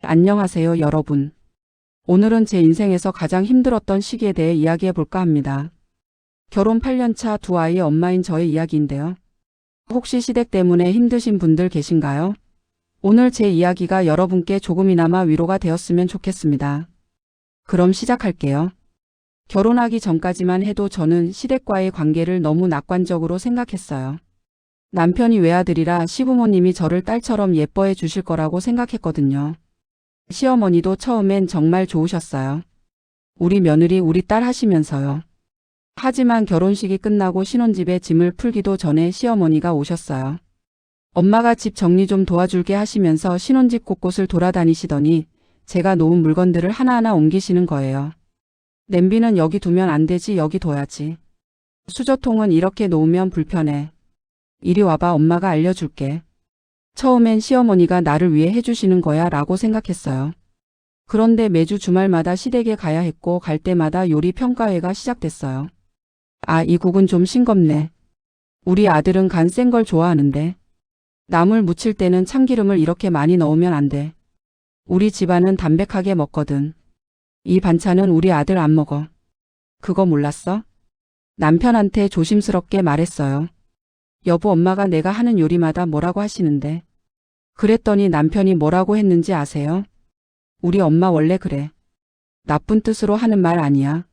안녕하세요, 여러분. 오늘은 제 인생에서 가장 힘들었던 시기에 대해 이야기해 볼까 합니다. 결혼 8년차 두 아이의 엄마인 저의 이야기인데요. 혹시 시댁 때문에 힘드신 분들 계신가요? 오늘 제 이야기가 여러분께 조금이나마 위로가 되었으면 좋겠습니다. 그럼 시작할게요. 결혼하기 전까지만 해도 저는 시댁과의 관계를 너무 낙관적으로 생각했어요. 남편이 외아들이라 시부모님이 저를 딸처럼 예뻐해 주실 거라고 생각했거든요. 시어머니도 처음엔 정말 좋으셨어요. 우리 며느리 우리 딸 하시면서요. 하지만 결혼식이 끝나고 신혼집에 짐을 풀기도 전에 시어머니가 오셨어요. 엄마가 집 정리 좀 도와줄게 하시면서 신혼집 곳곳을 돌아다니시더니 제가 놓은 물건들을 하나하나 옮기시는 거예요. 냄비는 여기 두면 안 되지, 여기 둬야지. 수저통은 이렇게 놓으면 불편해. 이리 와봐, 엄마가 알려줄게. 처음엔 시어머니가 나를 위해 해주시는 거야 라고 생각했어요. 그런데 매주 주말마다 시댁에 가야 했고 갈 때마다 요리 평가회가 시작됐어요. 아, 이 국은 좀 싱겁네. 우리 아들은 간 센 걸 좋아하는데. 나물 무칠 때는 참기름을 이렇게 많이 넣으면 안 돼. 우리 집안은 담백하게 먹거든. 이 반찬은 우리 아들 안 먹어. 그거 몰랐어? 남편한테 조심스럽게 말했어요. 여보, 엄마가 내가 하는 요리마다 뭐라고 하시는데. 그랬더니 남편이 뭐라고 했는지 아세요? 우리 엄마 원래 그래. 나쁜 뜻으로 하는 말 아니야.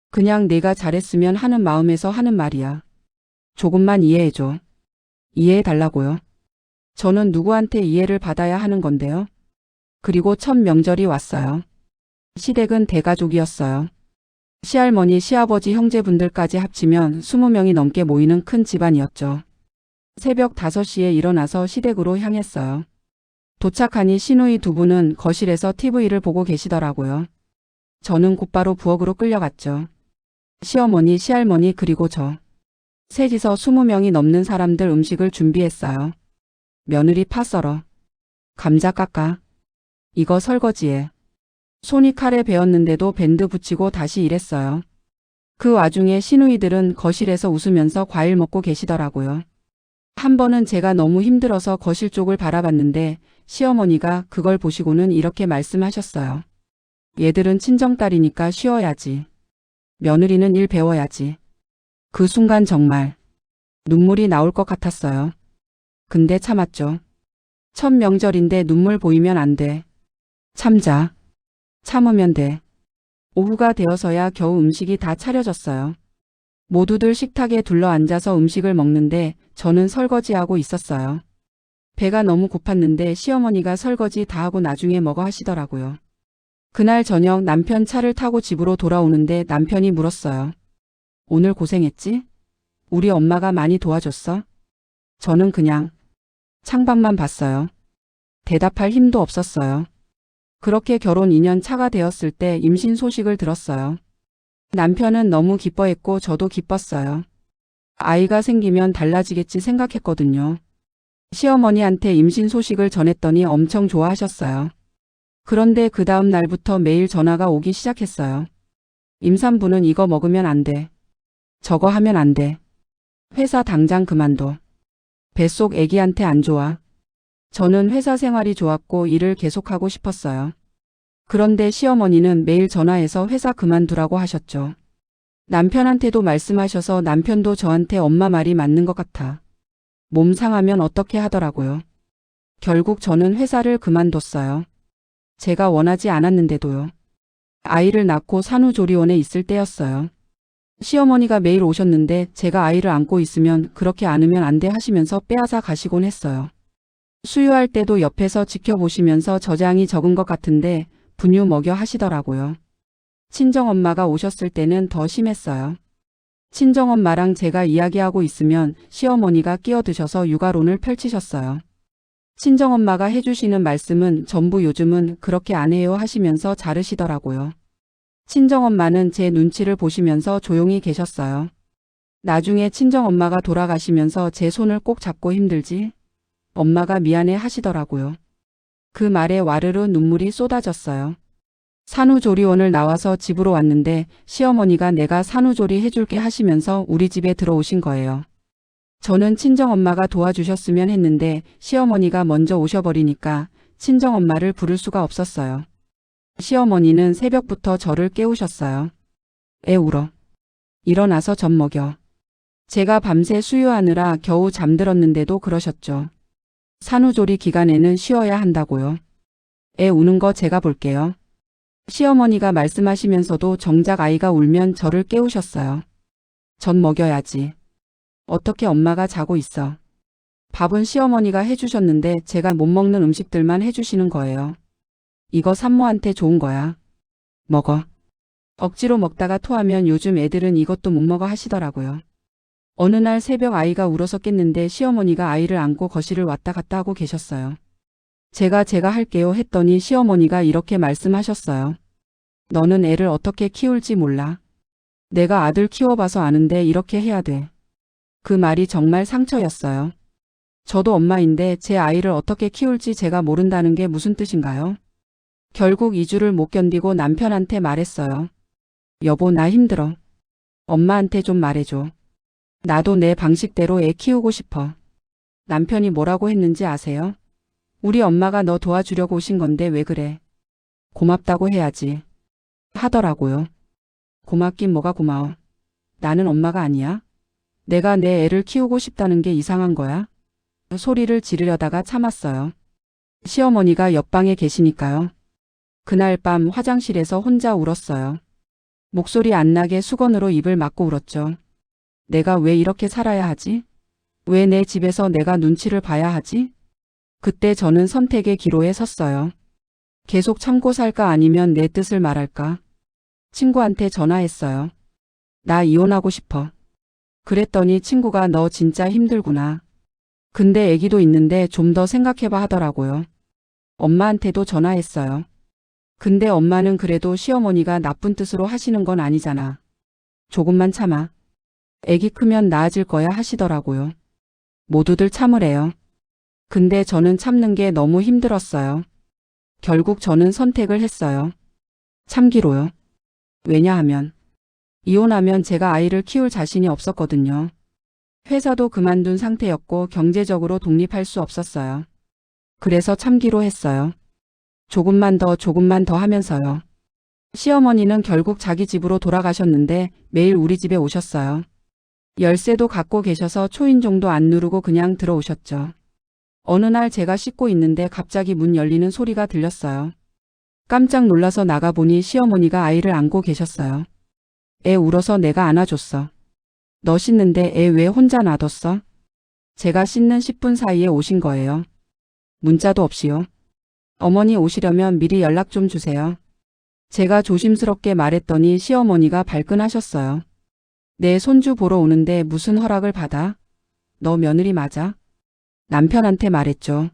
그냥 내가 잘했으면 하는 마음에서 하는 말이야. 조금만 이해해줘. 이해해달라고요. 저는 누구한테 이해를 받아야 하는 건데요. 그리고 첫 명절이 왔어요. 시댁은 대가족이었어요. 시할머니, 시아버지, 형제분들까지 합치면 20명이 넘게 모이는 큰 집안이었죠. 새벽 5시에 일어나서 시댁으로 향했어요. 도착하니 시누이 두 분은 거실에서 TV를 보고 계시더라고요. 저는 곧바로 부엌으로 끌려갔죠. 시어머니, 시할머니 그리고 저. 셋이서 20명이 넘는 사람들 음식을 준비했어요. 며느리 파 썰어. 감자 깎아. 이거 설거지해. 손이 칼에 베었는데도 밴드 붙이고 다시 일했어요. 그 와중에 시누이들은 거실에서 웃으면서 과일 먹고 계시더라고요. 한 번은 제가 너무 힘들어서 거실 쪽을 바라봤는데 시어머니가 그걸 보시고는 이렇게 말씀하셨어요. 얘들은 친정딸이니까 쉬어야지. 며느리는 일 배워야지. 그 순간 정말 눈물이 나올 것 같았어요. 근데 참았죠. 첫 명절인데 눈물 보이면 안 돼. 참자. 참으면 돼. 오후가 되어서야 겨우 음식이 다 차려졌어요. 모두들 식탁에 둘러앉아서 음식을 먹는데 저는 설거지하고 있었어요. 배가 너무 고팠는데 시어머니가 설거지 다 하고 나중에 먹어 하시더라고요. 그날 저녁 남편 차를 타고 집으로 돌아오는데 남편이 물었어요. 오늘 고생했지? 우리 엄마가 많이 도와줬어? 저는 그냥 창밖만 봤어요. 대답할 힘도 없었어요. 그렇게 결혼 2년 차가 되었을 때 임신 소식을 들었어요. 남편은 너무 기뻐했고 저도 기뻤어요. 아이가 생기면 달라지겠지 생각했거든요. 시어머니한테 임신 소식을 전했더니 엄청 좋아하셨어요. 그런데 그 다음 날부터 매일 전화가 오기 시작했어요. 임산부는 이거 먹으면 안 돼. 저거 하면 안 돼. 회사 당장 그만둬. 뱃속 애기한테 안 좋아. 저는 회사 생활이 좋았고 일을 계속하고 싶었어요. 그런데 시어머니는 매일 전화해서 회사 그만두라고 하셨죠. 남편한테도 말씀하셔서 남편도 저한테 엄마 말이 맞는 것 같아. 몸 상하면 어떻게 하더라고요. 결국 저는 회사를 그만뒀어요. 제가 원하지 않았는데도요. 아이를 낳고 산후조리원에 있을 때였어요. 시어머니가 매일 오셨는데 제가 아이를 안고 있으면 그렇게 안으면 안 돼 하시면서 빼앗아 가시곤 했어요. 수유할 때도 옆에서 지켜보시면서 저장이 적은 것 같은데 분유 먹여 하시더라고요. 친정엄마가 오셨을 때는 더 심했어요. 친정엄마랑 제가 이야기하고 있으면 시어머니가 끼어드셔서 육아론을 펼치셨어요. 친정엄마가 해주시는 말씀은 전부 요즘은 그렇게 안 해요 하시면서 자르시더라고요. 친정엄마는 제 눈치를 보시면서 조용히 계셨어요. 나중에 친정엄마가 돌아가시면서 제 손을 꼭 잡고 힘들지? 엄마가 미안해 하시더라고요. 그 말에 와르르 눈물이 쏟아졌어요. 산후조리원을 나와서 집으로 왔는데 시어머니가 내가 산후조리 해줄게 하시면서 우리 집에 들어오신 거예요. 저는 친정엄마가 도와주셨으면 했는데 시어머니가 먼저 오셔버리니까 친정엄마를 부를 수가 없었어요. 시어머니는 새벽부터 저를 깨우셨어요. 애 울어. 일어나서 젖 먹여. 제가 밤새 수유하느라 겨우 잠들었는데도 그러셨죠. 산후조리 기간에는 쉬어야 한다고요. 애 우는 거 제가 볼게요. 시어머니가 말씀하시면서도 정작 아이가 울면 저를 깨우셨어요. 젖 먹여야지. 어떻게 엄마가 자고 있어. 밥은 시어머니가 해주셨는데 제가 못 먹는 음식들만 해주시는 거예요. 이거 산모한테 좋은 거야. 먹어. 억지로 먹다가 토하면 요즘 애들은 이것도 못 먹어 하시더라고요. 어느 날 새벽 아이가 울어서 깼는데 시어머니가 아이를 안고 거실을 왔다 갔다 하고 계셨어요. 제가 할게요 했더니 시어머니가 이렇게 말씀하셨어요. 너는 애를 어떻게 키울지 몰라. 내가 아들 키워봐서 아는데 이렇게 해야 돼. 그 말이 정말 상처였어요. 저도 엄마인데 제 아이를 어떻게 키울지 제가 모른다는 게 무슨 뜻인가요? 결국 2주를 못 견디고 남편한테 말했어요. 여보, 나 힘들어. 엄마한테 좀 말해줘. 나도 내 방식대로 애 키우고 싶어. 남편이 뭐라고 했는지 아세요? 우리 엄마가 너 도와주려고 오신 건데 왜 그래? 고맙다고 해야지. 하더라고요. 고맙긴 뭐가 고마워. 나는 엄마가 아니야. 내가 내 애를 키우고 싶다는 게 이상한 거야? 소리를 지르려다가 참았어요. 시어머니가 옆방에 계시니까요. 그날 밤 화장실에서 혼자 울었어요. 목소리 안 나게 수건으로 입을 막고 울었죠. 내가 왜 이렇게 살아야 하지? 왜 내 집에서 내가 눈치를 봐야 하지? 그때 저는 선택의 기로에 섰어요. 계속 참고 살까 아니면 내 뜻을 말할까? 친구한테 전화했어요. 나 이혼하고 싶어. 그랬더니 친구가 너 진짜 힘들구나. 근데 애기도 있는데 좀 더 생각해봐 하더라고요. 엄마한테도 전화했어요. 근데 엄마는 그래도 시어머니가 나쁜 뜻으로 하시는 건 아니잖아. 조금만 참아. 애기 크면 나아질 거야 하시더라고요. 모두들 참으래요. 근데 저는 참는 게 너무 힘들었어요. 결국 저는 선택을 했어요. 참기로요. 왜냐하면 이혼하면 제가 아이를 키울 자신이 없었거든요. 회사도 그만둔 상태였고 경제적으로 독립할 수 없었어요. 그래서 참기로 했어요. 조금만 더 하면서요. 시어머니는 결국 자기 집으로 돌아가셨는데 매일 우리 집에 오셨어요. 열쇠도 갖고 계셔서 초인종도 안 누르고 그냥 들어오셨죠. 어느 날 제가 씻고 있는데 갑자기 문 열리는 소리가 들렸어요. 깜짝 놀라서 나가보니 시어머니가 아이를 안고 계셨어요. 애 울어서 내가 안아줬어. 너 씻는데 애 왜 혼자 놔뒀어? 제가 씻는 10분 사이에 오신 거예요. 문자도 없이요. 어머니 오시려면 미리 연락 좀 주세요. 제가 조심스럽게 말했더니 시어머니가 발끈하셨어요. 내 손주 보러 오는데 무슨 허락을 받아? 너 며느리 맞아? 남편한테 말했죠.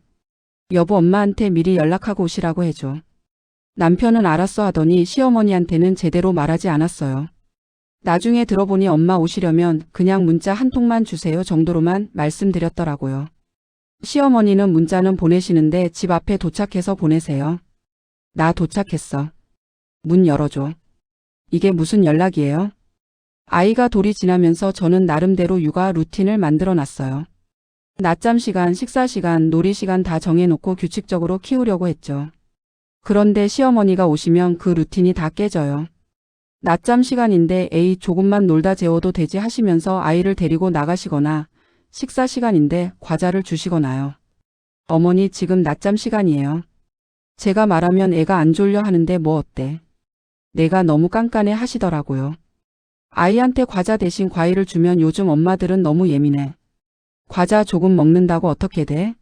여보, 엄마한테 미리 연락하고 오시라고 해줘. 남편은 알았어 하더니 시어머니한테는 제대로 말하지 않았어요. 나중에 들어보니 엄마 오시려면 그냥 문자 한 통만 주세요 정도로만 말씀드렸더라고요. 시어머니는 문자는 보내시는데 집 앞에 도착해서 보내세요. 나 도착했어. 문 열어줘. 이게 무슨 연락이에요? 아이가 돌이 지나면서 저는 나름대로 육아 루틴을 만들어 놨어요. 낮잠 시간, 식사 시간, 놀이 시간 다 정해놓고 규칙적으로 키우려고 했죠. 그런데 시어머니가 오시면 그 루틴이 다 깨져요. 낮잠 시간인데 에이 조금만 놀다 재워도 되지 하시면서 아이를 데리고 나가시거나 식사 시간인데 과자를 주시거나요. 어머니 지금 낮잠 시간이에요. 제가 말하면 애가 안 졸려 하는데 뭐 어때? 내가 너무 깐깐해 하시더라고요. 아이한테 과자 대신 과일을 주면 요즘 엄마들은 너무 예민해. 과자 조금 먹는다고 어떻게 돼?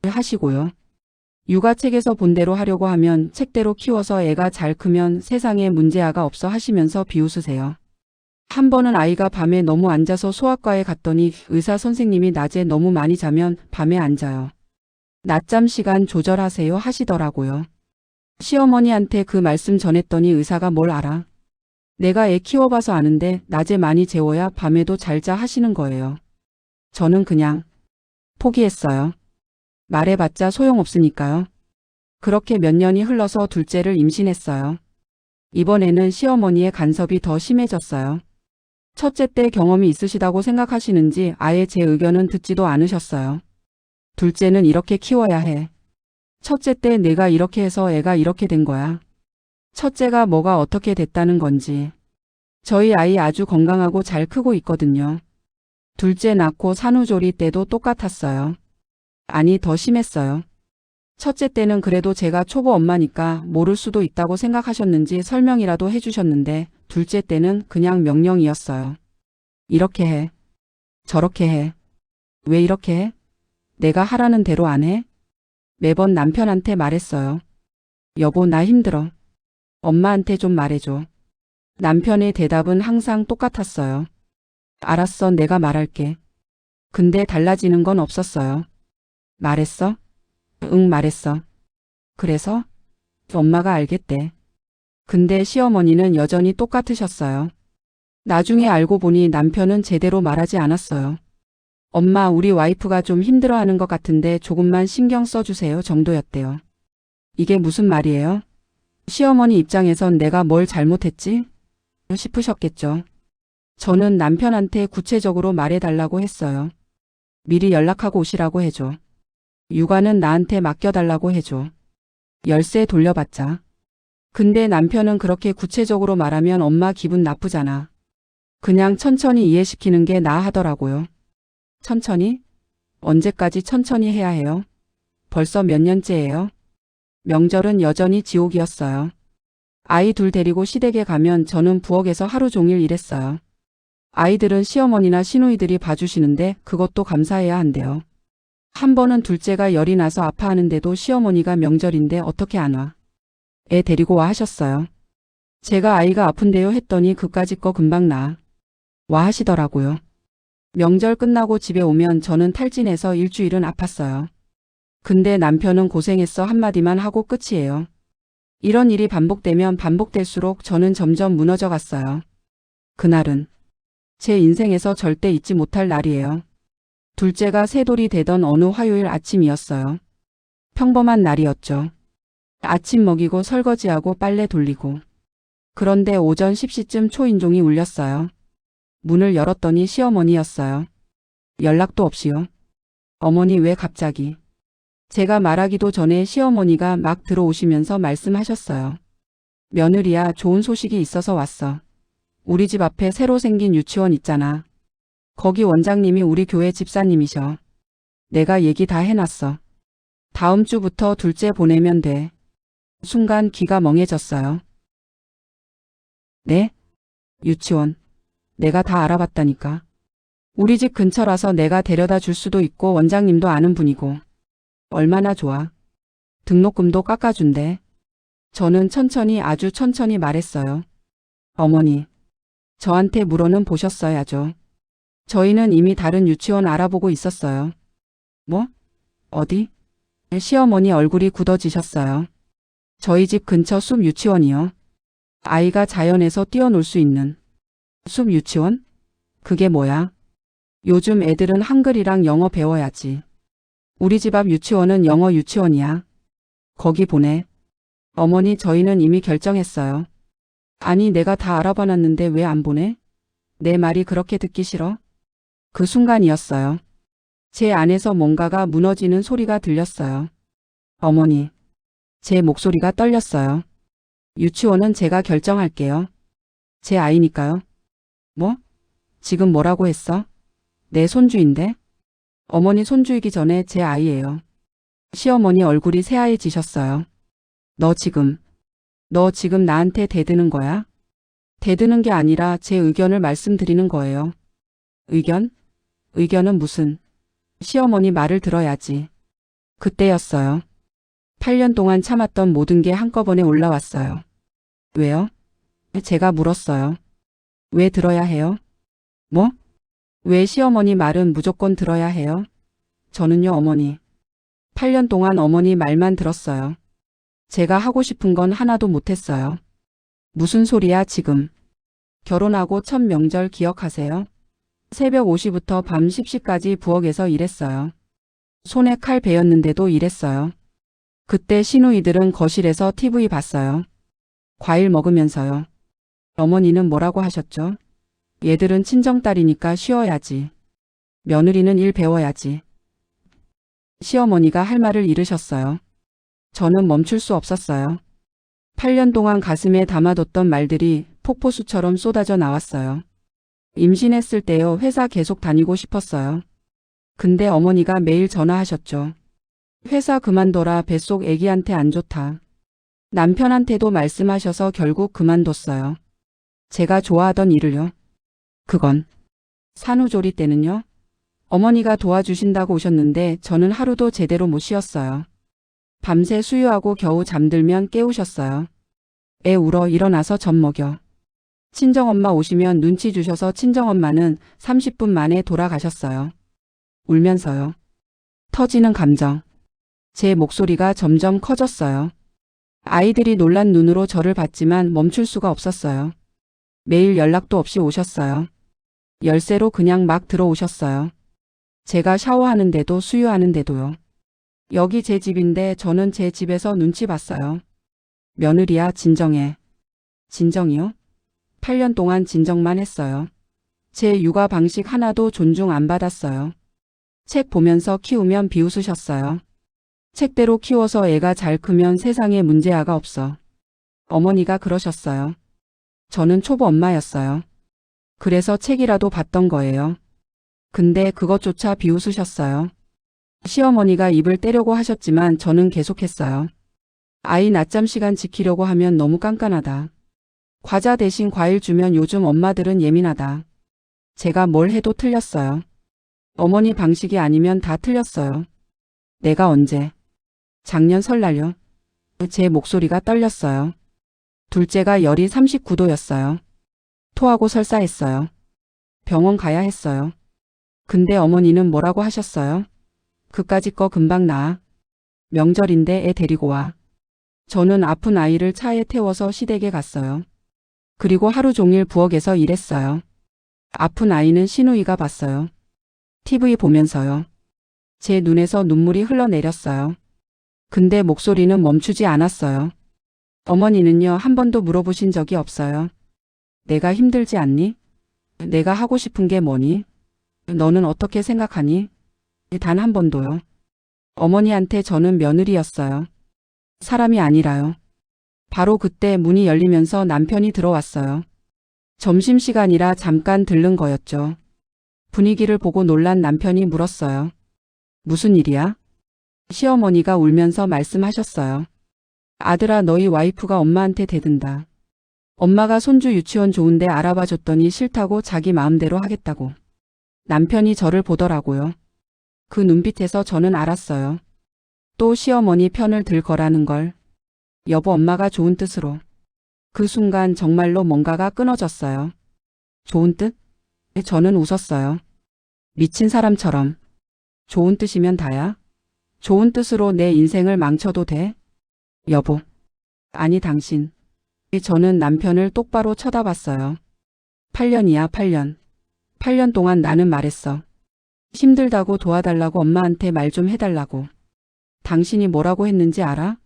하시고요. 육아책에서 본 대로 하려고 하면 책대로 키워서 애가 잘 크면 세상에 문제아가 없어 하시면서 비웃으세요. 한 번은 아이가 밤에 너무 안 자서 소아과에 갔더니 의사 선생님이 낮에 너무 많이 자면 밤에 안 자요. 낮잠 시간 조절하세요 하시더라고요. 시어머니한테 그 말씀 전했더니 의사가 뭘 알아? 내가 애 키워봐서 아는데 낮에 많이 재워야 밤에도 잘 자 하시는 거예요. 저는 그냥 포기했어요. 말해봤자 소용없으니까요. 그렇게 몇 년이 흘러서 둘째를 임신했어요. 이번에는 시어머니의 간섭이 더 심해졌어요. 첫째 때 경험이 있으시다고 생각하시는지 아예 제 의견은 듣지도 않으셨어요. 둘째는 이렇게 키워야 해. 첫째 때 내가 이렇게 해서 애가 이렇게 된 거야. 첫째가 뭐가 어떻게 됐다는 건지. 저희 아이 아주 건강하고 잘 크고 있거든요. 둘째 낳고 산후조리 때도 똑같았어요. 아니, 더 심했어요. 첫째 때는 그래도 제가 초보 엄마니까 모를 수도 있다고 생각하셨는지 설명이라도 해주셨는데 둘째 때는 그냥 명령이었어요. 이렇게 해. 저렇게 해. 왜 이렇게 해? 내가 하라는 대로 안 해? 매번 남편한테 말했어요. 여보, 나 힘들어. 엄마한테 좀 말해줘. 남편의 대답은 항상 똑같았어요. 알았어, 내가 말할게. 근데 달라지는 건 없었어요. 말했어? 응, 말했어. 그래서? 엄마가 알겠대. 근데 시어머니는 여전히 똑같으셨어요. 나중에 알고 보니 남편은 제대로 말하지 않았어요. 엄마, 우리 와이프가 좀 힘들어하는 것 같은데 조금만 신경 써주세요 정도였대요. 이게 무슨 말이에요? 시어머니 입장에선 내가 뭘 잘못했지? 싶으셨겠죠. 저는 남편한테 구체적으로 말해달라고 했어요. 미리 연락하고 오시라고 해줘. 육아는 나한테 맡겨달라고 해줘. 열쇠 돌려받자. 근데 남편은 그렇게 구체적으로 말하면 엄마 기분 나쁘잖아. 그냥 천천히 이해시키는 게 나아 하더라고요. 천천히? 언제까지 천천히 해야 해요? 벌써 몇 년째예요? 명절은 여전히 지옥이었어요. 아이 둘 데리고 시댁에 가면 저는 부엌에서 하루 종일 일했어요. 아이들은 시어머니나 시누이들이 봐주시는데 그것도 감사해야 한대요. 한 번은 둘째가 열이 나서 아파하는데도 시어머니가 명절인데 어떻게 안 와? 애 데리고 와 하셨어요. 제가 아이가 아픈데요 했더니 그까짓 거 금방 나. 와 하시더라고요. 명절 끝나고 집에 오면 저는 탈진해서 일주일은 아팠어요. 근데 남편은 고생했어 한마디만 하고 끝이에요. 이런 일이 반복되면 반복될수록 저는 점점 무너져 갔어요. 그날은 제 인생에서 절대 잊지 못할 날이에요. 둘째가 새 돌이 되던 어느 화요일 아침이었어요. 평범한 날이었죠. 아침 먹이고 설거지하고 빨래 돌리고. 그런데 오전 10시쯤 초인종이 울렸어요. 문을 열었더니 시어머니였어요. 연락도 없이요. 어머니 왜 갑자기? 제가 말하기도 전에 시어머니가 막 들어오시면서 말씀하셨어요. 며느리야, 좋은 소식이 있어서 왔어. 우리 집 앞에 새로 생긴 유치원 있잖아. 거기 원장님이 우리 교회 집사님이셔. 내가 얘기 다 해놨어. 다음 주부터 둘째 보내면 돼. 순간 귀가 멍해졌어요. 네? 유치원. 내가 다 알아봤다니까. 우리 집 근처라서 내가 데려다 줄 수도 있고 원장님도 아는 분이고. 얼마나 좋아. 등록금도 깎아준대. 저는 천천히 아주 천천히 말했어요. 어머니. 저한테 물어는 보셨어야죠. 저희는 이미 다른 유치원 알아보고 있었어요. 뭐? 어디? 시어머니 얼굴이 굳어지셨어요. 저희 집 근처 숲 유치원이요. 아이가 자연에서 뛰어놀 수 있는. 숲 유치원? 그게 뭐야? 요즘 애들은 한글이랑 영어 배워야지. 우리 집 앞 유치원은 영어 유치원이야. 거기 보내. 어머니, 저희는 이미 결정했어요. 아니, 내가 다 알아봐놨는데 왜 안 보내? 내 말이 그렇게 듣기 싫어? 그 순간이었어요. 제 안에서 뭔가가 무너지는 소리가 들렸어요. 어머니. 제 목소리가 떨렸어요. 유치원은 제가 결정할게요. 제 아이니까요. 뭐? 지금 뭐라고 했어? 내 손주인데? 어머니, 손주이기 전에 제 아이예요. 시어머니 얼굴이 새하얘지셨어요. 너 지금 나한테 대드는 거야? 대드는 게 아니라 제 의견을 말씀드리는 거예요. 의견? 의견은 무슨? 시어머니 말을 들어야지. 그때였어요. 8년 동안 참았던 모든 게 한꺼번에 올라왔어요. 왜요? 제가 물었어요. 왜 들어야 해요? 뭐? 왜 시어머니 말은 무조건 들어야 해요? 저는요, 어머니. 8년 동안 어머니 말만 들었어요. 제가 하고 싶은 건 하나도 못했어요. 무슨 소리야 지금. 결혼하고 첫 명절 기억하세요? 새벽 5시부터 밤 10시까지 부엌에서 일했어요. 손에 칼 베었는데도 일했어요. 그때 시누이들은 거실에서 TV 봤어요. 과일 먹으면서요. 어머니는 뭐라고 하셨죠? 얘들은 친정딸이니까 쉬어야지. 며느리는 일 배워야지. 시어머니가 할 말을 잃으셨어요. 저는 멈출 수 없었어요. 8년 동안 가슴에 담아뒀던 말들이 폭포수처럼 쏟아져 나왔어요. 임신했을 때요, 회사 계속 다니고 싶었어요. 근데 어머니가 매일 전화하셨죠. 회사 그만둬라, 뱃속 애기한테 안 좋다. 남편한테도 말씀하셔서 결국 그만뒀어요. 제가 좋아하던 일을요. 그건 산후조리 때는요. 어머니가 도와주신다고 오셨는데 저는 하루도 제대로 못 쉬었어요. 밤새 수유하고 겨우 잠들면 깨우셨어요. 애 울어 일어나서 젖 먹여. 친정엄마 오시면 눈치 주셔서 친정엄마는 30분 만에 돌아가셨어요. 울면서요. 터지는 감정. 제 목소리가 점점 커졌어요. 아이들이 놀란 눈으로 저를 봤지만 멈출 수가 없었어요. 매일 연락도 없이 오셨어요. 열쇠로 그냥 막 들어오셨어요. 제가 샤워하는데도 수유하는데도요. 여기 제 집인데 저는 제 집에서 눈치 봤어요. 며느리야, 진정해. 진정이요? 8년 동안 진정만 했어요. 제 육아 방식 하나도 존중 안 받았어요. 책 보면서 키우면 비웃으셨어요. 책대로 키워서 애가 잘 크면 세상에 문제아가 없어. 어머니가 그러셨어요. 저는 초보 엄마였어요. 그래서 책이라도 봤던 거예요. 근데 그것조차 비웃으셨어요. 시어머니가 입을 떼려고 하셨지만 저는 계속했어요. 아이 낮잠 시간 지키려고 하면 너무 깐깐하다. 과자 대신 과일 주면 요즘 엄마들은 예민하다. 제가 뭘 해도 틀렸어요. 어머니 방식이 아니면 다 틀렸어요. 내가 언제? 작년 설날요. 제 목소리가 떨렸어요. 둘째가 열이 39도였어요. 토하고 설사했어요. 병원 가야 했어요. 근데 어머니는 뭐라고 하셨어요? 그까짓 거 금방 나아. 명절인데 애 데리고 와. 저는 아픈 아이를 차에 태워서 시댁에 갔어요. 그리고 하루 종일 부엌에서 일했어요. 아픈 아이는 시누이가 봤어요. TV 보면서요. 제 눈에서 눈물이 흘러내렸어요. 근데 목소리는 멈추지 않았어요. 어머니는요, 한 번도 물어보신 적이 없어요. 내가 힘들지 않니? 내가 하고 싶은 게 뭐니? 너는 어떻게 생각하니? 단 한 번도요. 어머니한테 저는 며느리였어요. 사람이 아니라요. 바로 그때 문이 열리면서 남편이 들어왔어요. 점심시간이라 잠깐 들른 거였죠. 분위기를 보고 놀란 남편이 물었어요. 무슨 일이야? 시어머니가 울면서 말씀하셨어요. 아들아, 너희 와이프가 엄마한테 대든다. 엄마가 손주 유치원 좋은데 알아봐 줬더니 싫다고 자기 마음대로 하겠다고. 남편이 저를 보더라고요. 그 눈빛에서 저는 알았어요. 또 시어머니 편을 들 거라는 걸. 여보, 엄마가 좋은 뜻으로. 그 순간 정말로 뭔가가 끊어졌어요. 좋은 뜻? 저는 웃었어요. 미친 사람처럼. 좋은 뜻이면 다야? 좋은 뜻으로 내 인생을 망쳐도 돼? 여보. 아니, 당신. 저는 남편을 똑바로 쳐다봤어요. 8년이야, 8년. 8년 동안 나는 말했어. 힘들다고 도와달라고, 엄마한테 말 좀 해달라고. 당신이 뭐라고 했는지 알아?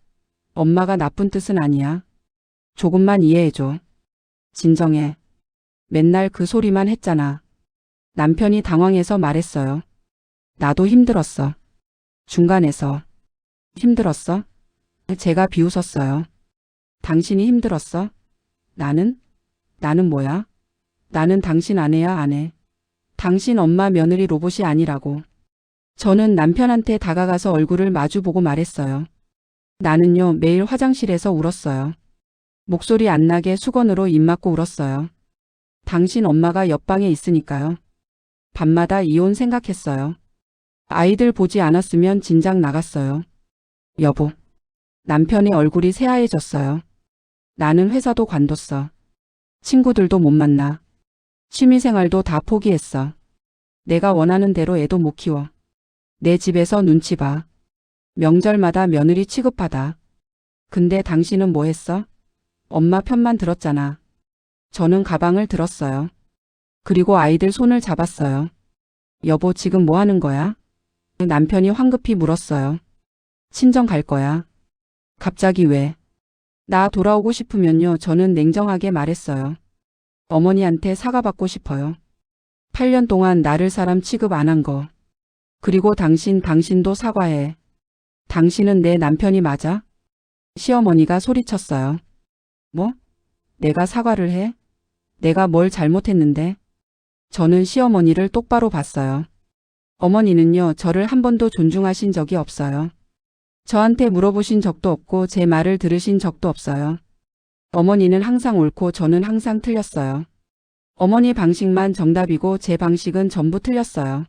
엄마가 나쁜 뜻은 아니야. 조금만 이해해줘. 진정해. 맨날 그 소리만 했잖아. 남편이 당황해서 말했어요. 나도 힘들었어. 중간에서. 힘들었어? 제가 비웃었어요. 당신이 힘들었어? 나는 뭐야? 나는 당신 아내야, 아내. 당신 엄마 며느리 로봇이 아니라고. 저는 남편한테 다가가서 얼굴을 마주보고 말했어요. 나는요, 매일 화장실에서 울었어요. 목소리 안 나게 수건으로 입 막고 울었어요. 당신 엄마가 옆방에 있으니까요. 밤마다 이혼 생각했어요. 아이들 보지 않았으면 진작 나갔어요. 여보. 남편의 얼굴이 새하얘졌어요. 나는 회사도 관뒀어. 친구들도 못 만나. 취미생활도 다 포기했어. 내가 원하는 대로 애도 못 키워. 내 집에서 눈치 봐. 명절마다 며느리 취급하다. 근데 당신은 뭐 했어? 엄마 편만 들었잖아. 저는 가방을 들었어요. 그리고 아이들 손을 잡았어요. 여보, 지금 뭐 하는 거야? 남편이 황급히 물었어요. 친정 갈 거야. 갑자기 왜? 나 돌아오고 싶으면요. 저는 냉정하게 말했어요. 어머니한테 사과받고 싶어요. 8년 동안 나를 사람 취급 안 한 거. 그리고 당신도 사과해. 당신은 내 남편이 맞아? 시어머니가 소리쳤어요. 뭐? 내가 사과를 해? 내가 뭘 잘못했는데? 저는 시어머니를 똑바로 봤어요. 어머니는요, 저를 한 번도 존중하신 적이 없어요. 저한테 물어보신 적도 없고 제 말을 들으신 적도 없어요. 어머니는 항상 옳고 저는 항상 틀렸어요. 어머니 방식만 정답이고 제 방식은 전부 틀렸어요.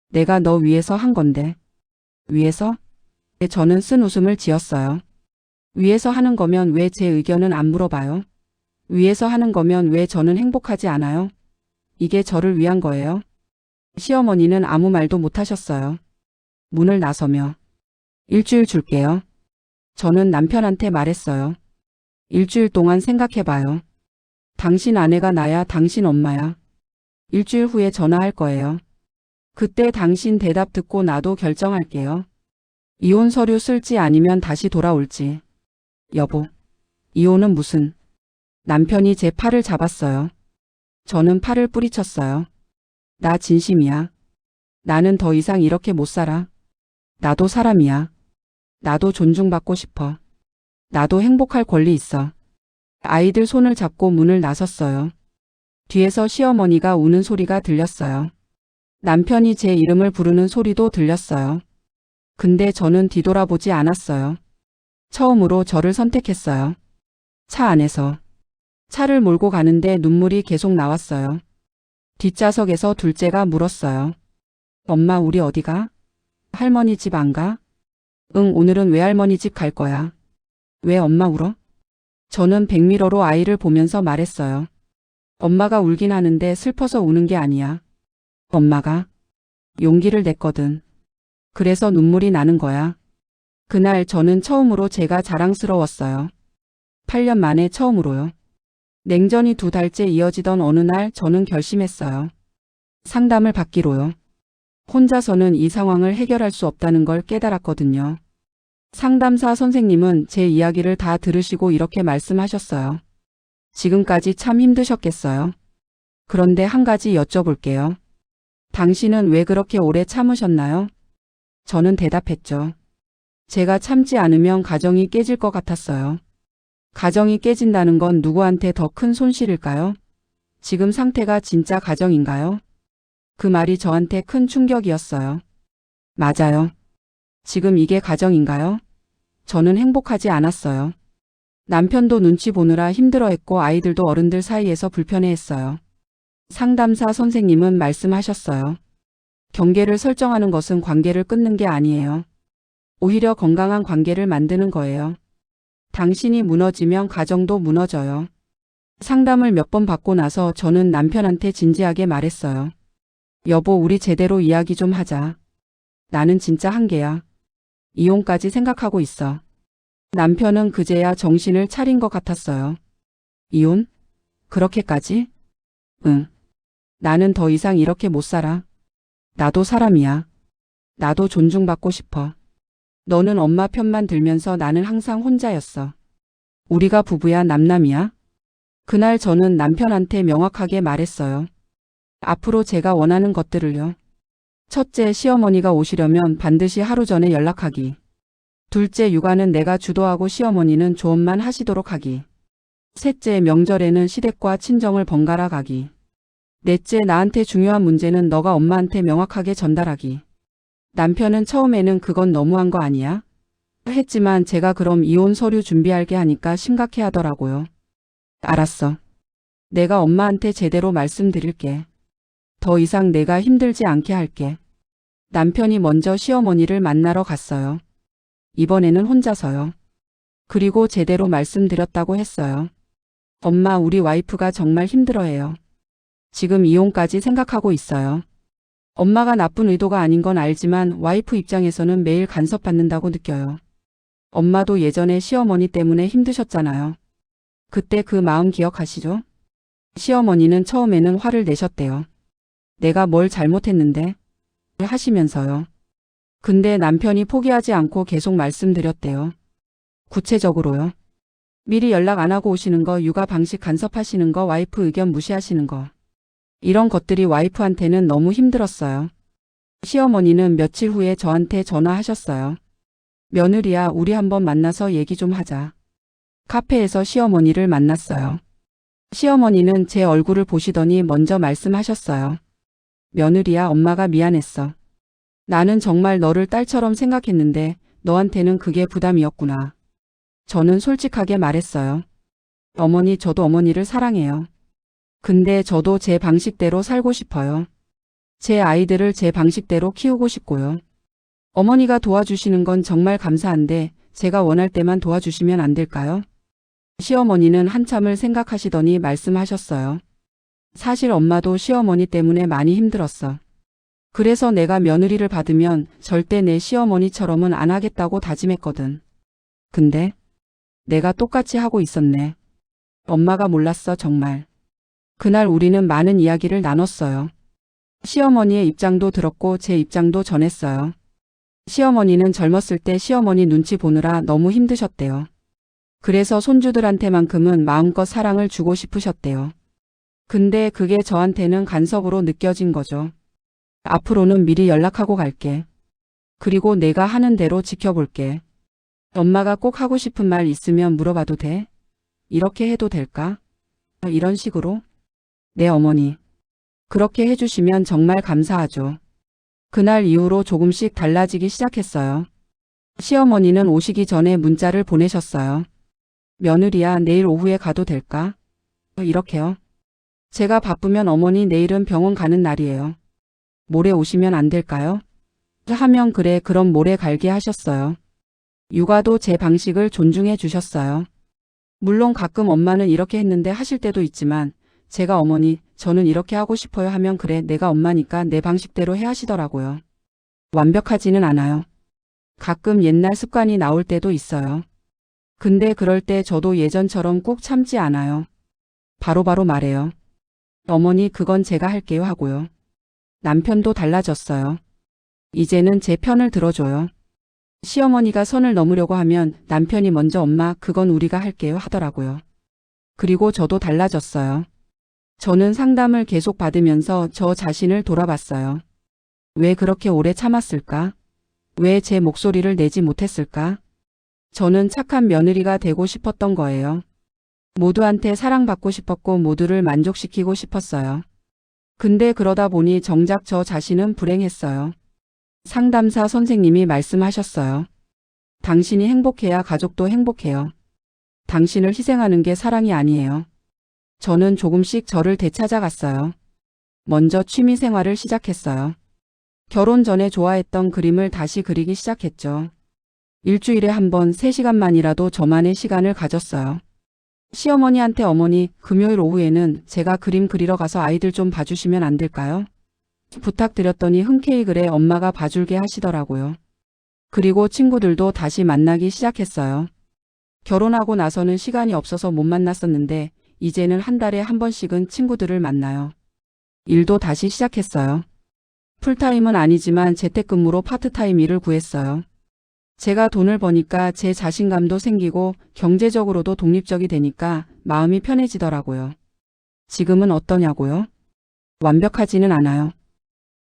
내가 너 위해서 한 건데. 위해서? 저는 쓴 웃음을 지었어요. 위해서 하는 거면 왜 제 의견은 안 물어봐요? 위해서 하는 거면 왜 저는 행복하지 않아요? 이게 저를 위한 거예요? 시어머니는 아무 말도 못 하셨어요. 문을 나서며 일주일 줄게요. 저는 남편한테 말했어요. 일주일 동안 생각해봐요. 당신 아내가 나야 당신 엄마야. 일주일 후에 전화할 거예요. 그때 당신 대답 듣고 나도 결정할게요. 이혼 서류 쓸지 아니면 다시 돌아올지. 여보, 이혼은 무슨. 남편이 제 팔을 잡았어요. 저는 팔을 뿌리쳤어요. 나 진심이야. 나는 더 이상 이렇게 못 살아. 나도 사람이야. 나도 존중받고 싶어. 나도 행복할 권리 있어. 아이들 손을 잡고 문을 나섰어요. 뒤에서 시어머니가 우는 소리가 들렸어요. 남편이 제 이름을 부르는 소리도 들렸어요. 근데 저는 뒤돌아보지 않았어요. 처음으로 저를 선택했어요. 차 안에서. 차를 몰고 가는데 눈물이 계속 나왔어요. 뒷좌석에서 둘째가 물었어요. 엄마, 우리 어디 가? 할머니 집 안 가? 응, 오늘은 외할머니 집 갈 거야. 왜 엄마 울어? 저는 백미러로 아이를 보면서 말했어요. 엄마가 울긴 하는데 슬퍼서 우는 게 아니야. 엄마가 용기를 냈거든. 그래서 눈물이 나는 거야. 그날 저는 처음으로 제가 자랑스러웠어요. 8년 만에 처음으로요. 냉전이 2달째 이어지던 어느 날 저는 결심했어요. 상담을 받기로요. 혼자서는 이 상황을 해결할 수 없다는 걸 깨달았거든요. 상담사 선생님은 제 이야기를 다 들으시고 이렇게 말씀하셨어요. 지금까지 참 힘드셨겠어요. 그런데 한 가지 여쭤볼게요. 당신은 왜 그렇게 오래 참으셨나요? 저는 대답했죠. 제가 참지 않으면 가정이 깨질 것 같았어요. 가정이 깨진다는 건 누구한테 더 큰 손실일까요? 지금 상태가 진짜 가정인가요? 그 말이 저한테 큰 충격이었어요. 맞아요. 지금 이게 가정인가요? 저는 행복하지 않았어요. 남편도 눈치 보느라 힘들어했고 아이들도 어른들 사이에서 불편해했어요. 상담사 선생님은 말씀하셨어요. 경계를 설정하는 것은 관계를 끊는 게 아니에요. 오히려 건강한 관계를 만드는 거예요. 당신이 무너지면 가정도 무너져요. 상담을 몇 번 받고 나서 저는 남편한테 진지하게 말했어요. 여보, 우리 제대로 이야기 좀 하자. 나는 진짜 한계야. 이혼까지 생각하고 있어. 남편은 그제야 정신을 차린 것 같았어요. 이혼? 그렇게까지? 응. 나는 더 이상 이렇게 못 살아. 나도 사람이야. 나도 존중받고 싶어. 너는 엄마 편만 들면서 나는 항상 혼자였어. 우리가 부부야, 남남이야? 그날 저는 남편한테 명확하게 말했어요. 앞으로 제가 원하는 것들을요. 첫째, 시어머니가 오시려면 반드시 하루 전에 연락하기. 둘째, 육아는 내가 주도하고 시어머니는 조언만 하시도록 하기. 셋째, 명절에는 시댁과 친정을 번갈아 가기. 넷째, 나한테 중요한 문제는 너가 엄마한테 명확하게 전달하기. 남편은 처음에는 그건 너무한 거 아니야? 했지만 제가 그럼 이혼 서류 준비할게 하니까 심각해 하더라고요. 알았어. 내가 엄마한테 제대로 말씀드릴게. 더 이상 내가 힘들지 않게 할게. 남편이 먼저 시어머니를 만나러 갔어요. 이번에는 혼자서요. 그리고 제대로 말씀드렸다고 했어요. 엄마, 우리 와이프가 정말 힘들어해요. 지금 이혼까지 생각하고 있어요. 엄마가 나쁜 의도가 아닌 건 알지만 와이프 입장에서는 매일 간섭받는다고 느껴요. 엄마도 예전에 시어머니 때문에 힘드셨잖아요. 그때 그 마음 기억하시죠? 시어머니는 처음에는 화를 내셨대요. 내가 뭘 잘못했는데? 하시면서요. 근데 남편이 포기하지 않고 계속 말씀드렸대요. 구체적으로요. 미리 연락 안 하고 오시는 거, 육아 방식 간섭하시는 거, 와이프 의견 무시하시는 거. 이런 것들이 와이프한테는 너무 힘들었어요. 시어머니는 며칠 후에 저한테 전화하셨어요. 며느리야, 우리 한번 만나서 얘기 좀 하자. 카페에서 시어머니를 만났어요. 시어머니는 제 얼굴을 보시더니 먼저 말씀하셨어요. 며느리야, 엄마가 미안했어. 나는 정말 너를 딸처럼 생각했는데 너한테는 그게 부담이었구나. 저는 솔직하게 말했어요. 어머니, 저도 어머니를 사랑해요. 근데 저도 제 방식대로 살고 싶어요. 제 아이들을 제 방식대로 키우고 싶고요. 어머니가 도와주시는 건 정말 감사한데 제가 원할 때만 도와주시면 안 될까요? 시어머니는 한참을 생각하시더니 말씀하셨어요. 사실 엄마도 시어머니 때문에 많이 힘들었어. 그래서 내가 며느리를 받으면 절대 내 시어머니처럼은 안 하겠다고 다짐했거든. 근데 내가 똑같이 하고 있었네. 엄마가 몰랐어, 정말. 그날 우리는 많은 이야기를 나눴어요. 시어머니의 입장도 들었고 제 입장도 전했어요. 시어머니는 젊었을 때 시어머니 눈치 보느라 너무 힘드셨대요. 그래서 손주들한테만큼은 마음껏 사랑을 주고 싶으셨대요. 근데 그게 저한테는 간섭으로 느껴진 거죠. 앞으로는 미리 연락하고 갈게. 그리고 내가 하는 대로 지켜볼게. 엄마가 꼭 하고 싶은 말 있으면 물어봐도 돼? 이렇게 해도 될까? 이런 식으로? 네, 어머니. 그렇게 해주시면 정말 감사하죠. 그날 이후로 조금씩 달라지기 시작했어요. 시어머니는 오시기 전에 문자를 보내셨어요. 며느리야, 내일 오후에 가도 될까? 이렇게요. 제가 바쁘면 어머니 내일은 병원 가는 날이에요. 모레 오시면 안 될까요? 하면 그래, 그럼 모레 갈게 하셨어요. 육아도 제 방식을 존중해 주셨어요. 물론 가끔 엄마는 이렇게 했는데 하실 때도 있지만 제가 어머니, 저는 이렇게 하고 싶어요 하면 그래, 내가 엄마니까 내 방식대로 해 하시더라고요. 완벽하지는 않아요. 가끔 옛날 습관이 나올 때도 있어요. 근데 그럴 때 저도 예전처럼 꾹 참지 않아요. 바로바로 말해요. 어머니, 그건 제가 할게요 하고요. 남편도 달라졌어요. 이제는 제 편을 들어줘요. 시어머니가 선을 넘으려고 하면 남편이 먼저 엄마, 그건 우리가 할게요 하더라고요. 그리고 저도 달라졌어요. 저는 상담을 계속 받으면서 저 자신을 돌아봤어요. 왜 그렇게 오래 참았을까? 왜 제 목소리를 내지 못했을까? 저는 착한 며느리가 되고 싶었던 거예요. 모두한테 사랑받고 싶었고 모두를 만족시키고 싶었어요. 근데 그러다 보니 정작 저 자신은 불행했어요. 상담사 선생님이 말씀하셨어요. 당신이 행복해야 가족도 행복해요. 당신을 희생하는 게 사랑이 아니에요. 저는 조금씩 저를 되찾아갔어요. 먼저 취미 생활을 시작했어요. 결혼 전에 좋아했던 그림을 다시 그리기 시작했죠. 일주일에 한 번 3시간만이라도 저만의 시간을 가졌어요. 시어머니한테 어머니, 금요일 오후에는 제가 그림 그리러 가서 아이들 좀 봐주시면 안 될까요? 부탁드렸더니 흔쾌히 그래, 엄마가 봐줄게 하시더라고요. 그리고 친구들도 다시 만나기 시작했어요. 결혼하고 나서는 시간이 없어서 못 만났었는데 이제는 한 달에 한 번씩은 친구들을 만나요. 일도 다시 시작했어요. 풀타임은 아니지만 재택근무로 파트타임 일을 구했어요. 제가 돈을 버니까 제 자신감도 생기고 경제적으로도 독립적이 되니까 마음이 편해지더라고요. 지금은 어떠냐고요? 완벽하지는 않아요.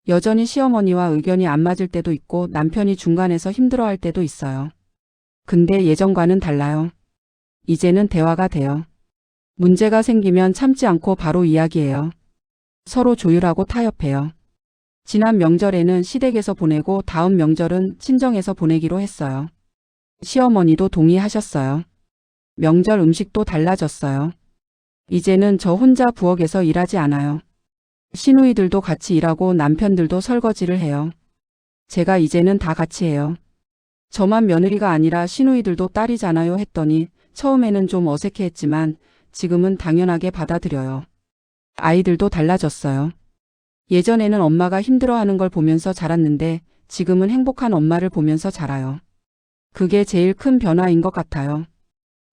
여전히 시어머니와 의견이 안 맞을 때도 있고 남편이 중간에서 힘들어할 때도 있어요. 근데 예전과는 달라요. 이제는 대화가 돼요. 문제가 생기면 참지 않고 바로 이야기해요. 서로 조율하고 타협해요. 지난 명절에는 시댁에서 보내고 다음 명절은 친정에서 보내기로 했어요. 시어머니도 동의하셨어요. 명절 음식도 달라졌어요. 이제는 저 혼자 부엌에서 일하지 않아요. 시누이들도 같이 일하고 남편들도 설거지를 해요. 제가 이제는 다 같이 해요. 저만 며느리가 아니라 시누이들도 딸이잖아요 했더니 처음에는 좀 어색해했지만 지금은 당연하게 받아들여요. 아이들도 달라졌어요. 예전에는 엄마가 힘들어하는 걸 보면서 자랐는데 지금은 행복한 엄마를 보면서 자라요. 그게 제일 큰 변화인 것 같아요.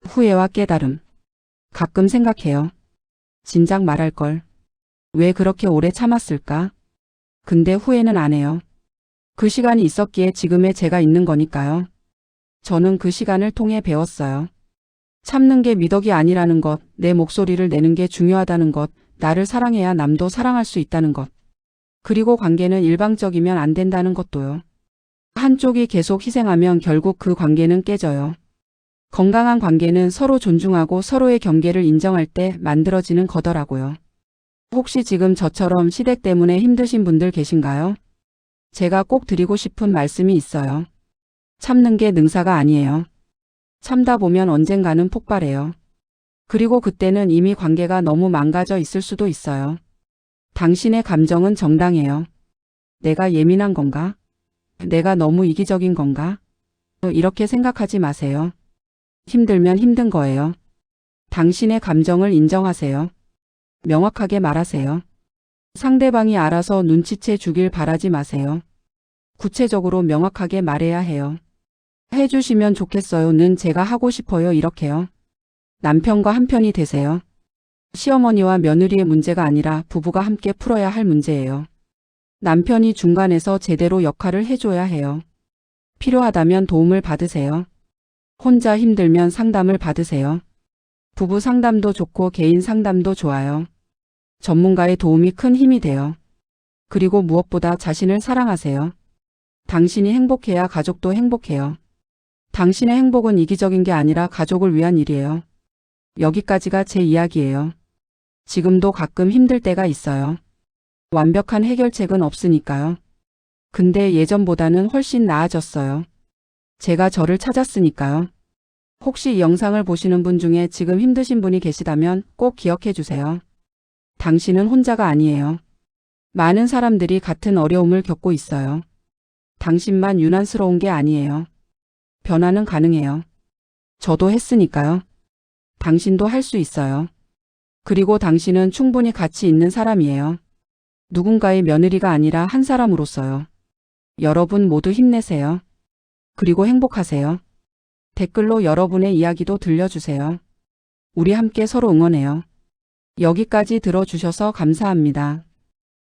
후회와 깨달음. 가끔 생각해요. 진작 말할 걸. 왜 그렇게 오래 참았을까? 근데 후회는 안 해요. 그 시간이 있었기에 지금의 제가 있는 거니까요. 저는 그 시간을 통해 배웠어요. 참는 게 미덕이 아니라는 것, 내 목소리를 내는 게 중요하다는 것, 나를 사랑해야 남도 사랑할 수 있다는 것. 그리고 관계는 일방적이면 안 된다는 것도요. 한쪽이 계속 희생하면 결국 그 관계는 깨져요. 건강한 관계는 서로 존중하고 서로의 경계를 인정할 때 만들어지는 거더라고요. 혹시 지금 저처럼 시댁 때문에 힘드신 분들 계신가요? 제가 꼭 드리고 싶은 말씀이 있어요. 참는 게 능사가 아니에요. 참다 보면 언젠가는 폭발해요. 그리고 그때는 이미 관계가 너무 망가져 있을 수도 있어요. 당신의 감정은 정당해요. 내가 예민한 건가? 내가 너무 이기적인 건가? 이렇게 생각하지 마세요. 힘들면 힘든 거예요. 당신의 감정을 인정하세요. 명확하게 말하세요. 상대방이 알아서 눈치채 주길 바라지 마세요. 구체적으로 명확하게 말해야 해요. 해주시면 좋겠어요는 제가 하고 싶어요 이렇게요. 남편과 한편이 되세요. 시어머니와 며느리의 문제가 아니라 부부가 함께 풀어야 할 문제예요. 남편이 중간에서 제대로 역할을 해줘야 해요. 필요하다면 도움을 받으세요. 혼자 힘들면 상담을 받으세요. 부부 상담도 좋고 개인 상담도 좋아요. 전문가의 도움이 큰 힘이 돼요. 그리고 무엇보다 자신을 사랑하세요. 당신이 행복해야 가족도 행복해요. 당신의 행복은 이기적인 게 아니라 가족을 위한 일이에요. 여기까지가 제 이야기예요. 지금도 가끔 힘들 때가 있어요. 완벽한 해결책은 없으니까요. 근데 예전보다는 훨씬 나아졌어요. 제가 저를 찾았으니까요. 혹시 이 영상을 보시는 분 중에 지금 힘드신 분이 계시다면 꼭 기억해 주세요. 당신은 혼자가 아니에요. 많은 사람들이 같은 어려움을 겪고 있어요. 당신만 유난스러운 게 아니에요. 변화는 가능해요. 저도 했으니까요. 당신도 할 수 있어요. 그리고 당신은 충분히 가치 있는 사람이에요. 누군가의 며느리가 아니라 한 사람으로서요. 여러분 모두 힘내세요. 그리고 행복하세요. 댓글로 여러분의 이야기도 들려주세요. 우리 함께 서로 응원해요. 여기까지 들어주셔서 감사합니다.